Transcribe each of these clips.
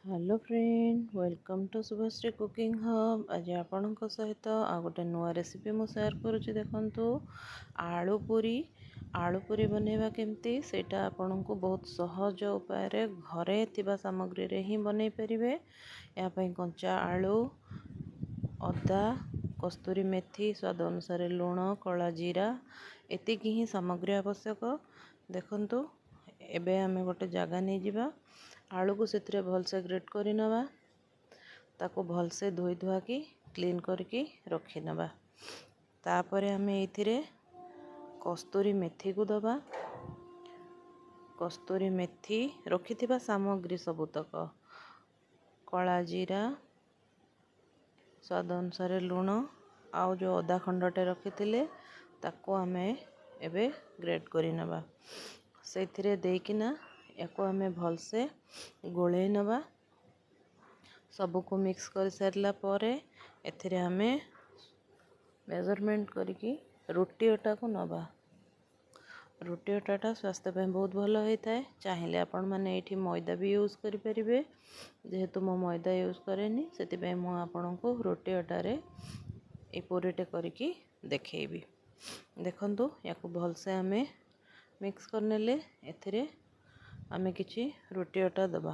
Hello friend, welcome to Shubhashree cooking hub. आज आपण सहित आ गोटे नुआ रेसिपी मु शेयर करुच्ची। देखंतु आलू पूरी बनैबा केमती सेटा आपण को बहुत सहज उपाय रे घरे थिबा सामग्री रे ही बनै परिबे। या पई कंचा आलू, अदा, कस्तूरी मेथी, स्वाद अनुसार लूण, कला जीरा एतिकी ही सामग्री आवश्यक। देखंतु एबे आमे गोटे जगह नहीं जिबा, आलू को से भलसे ग्रेट करी नवा, ताको भलसे धोई धुआ की क्लीन करके रखी नवा। तापरे हमें एथिरे कस्तूरी मेथी को दबा। कस्तूरी मेथी रखिथिबा सामग्री सबुतक, कला जीरा, स्वाद अनुसार लूण, आउ जो अदा खंडटे रखिथिले ताको हमें एबे ग्रेट करी नवा। सेथिरे देकिना याको हमें भलसे गोले नवा। सबू को मिक्स कर सारला परे एथिरे हमें मेजरमेंट करके रुटी अटा को नवा। रुटी अटाटा स्वास्थ्य पे बहुत भल होता है। चाहिए आपण मैंने ये मैदा भी यूज करें, जेहेतु मो मैदा यूज करेनी से आपन को रुटी अटारे ये पूरीटे करके देखी। देखंतु या भलसे आम मिक्स करने एथिरे आमे किछि रुटी अटा दबा।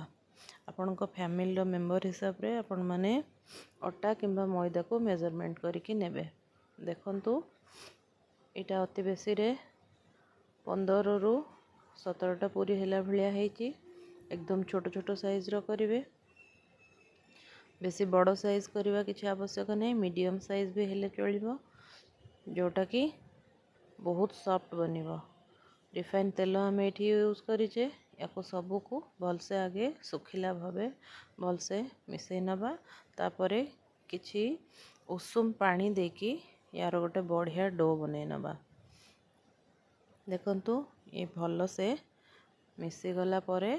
आपण फैमिली मेंबर हिसाब रे आपण माने अटा किंबा मैदा को मेजरमेंट करके नेबे। देखंतु इटा अति बेसी रे 15 रु 17टा पूरी हैला भलिया हेची। एकदम छोट छोट साइज रो करिवे, बेसी बड़ साइज करवा किछि आवश्यक नहीं। मीडियम साइज भी हेले चलिबो, जोटा कि बहुत सॉफ्ट बनिबो। रिफाइन तेल आम ये यूज करें। या सबू को भलसे आगे सुखिला भावे भलसे मिसई नवा। तापरे किछि उषुम पानी देकी यार गोटे बढ़िया डो बनै नवा। देखंतु ये भल से मिसी गला परे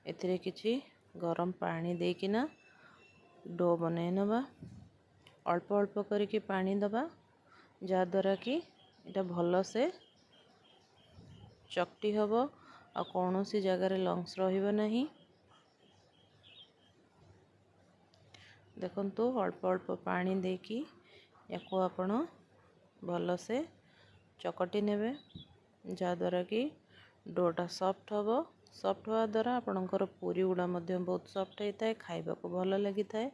एथिरे किछि गरम पानी देकिना डो बनै नवा। अल्प अल्प करके पानी दबा, जद्वारा कि इटा भल से चकटी हबो आ कौन सी जगार लंग्स रहिबो नहीं। देखंतु अल्प अल्प पानी देकी याको आपण भल से चकटी नेबे, जद्वारा कि डोटा सॉफ्ट हबो। सॉफ्ट हुआ द्वारा आपणकर पूरी गुड़ा मध्य बहुत सॉफ्ट होता है, खाइबा को भल लगी थाए।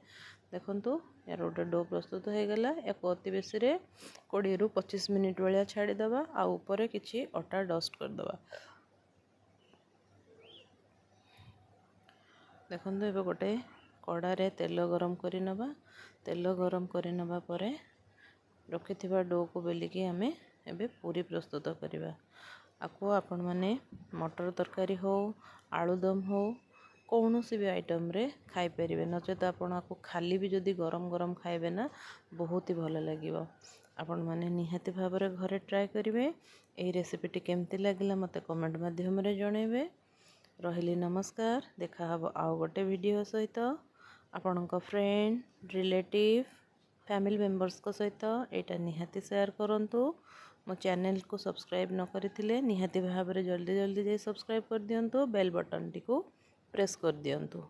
देखंतु यार गोटे डो प्रस्तुत हो गला। या अति बेसी रे 20 रु 25 मिनिट वाला छाड़ी दबा। आ ऊपर किछि अटा डस्ट कर दबा। देखंतु एबे गोटे कड़ा रे तेल गरम करी नबा। तेल गरम करी नबा परे रखिथिबा डो को बेलिकी आमे एबे पूरी प्रस्तुत करिबा। आको आपण माने मटर तरकारी हो, आलूदम हो, कौन सी भी आइटम रे खाई परिबे। नचेत आपण आको खाली भी जदि गरम गरम खाइबे ना बहुत ही भल लागिबो। आपण माने निहाती भाबरे घरे ट्राई करिवे। एही रेसिपीटी केमती लागला मते कमेंट माध्यम रे जणैबे। रहिली नमस्कार। देखा हबो आउ गोटे वीडियो सहित। आपणक फ्रेंड, रिलेटिव, फैमिली मेंबर्स को सहित एटा निहाती शेयर करंतु। मो चैनल को सब्सक्राइब न करिथिले निहाती भाबरे जल्दी जल्दी जाई सब्सक्राइब कर दियंतु। बेल बटन टी को प्रेस कर दियंतु।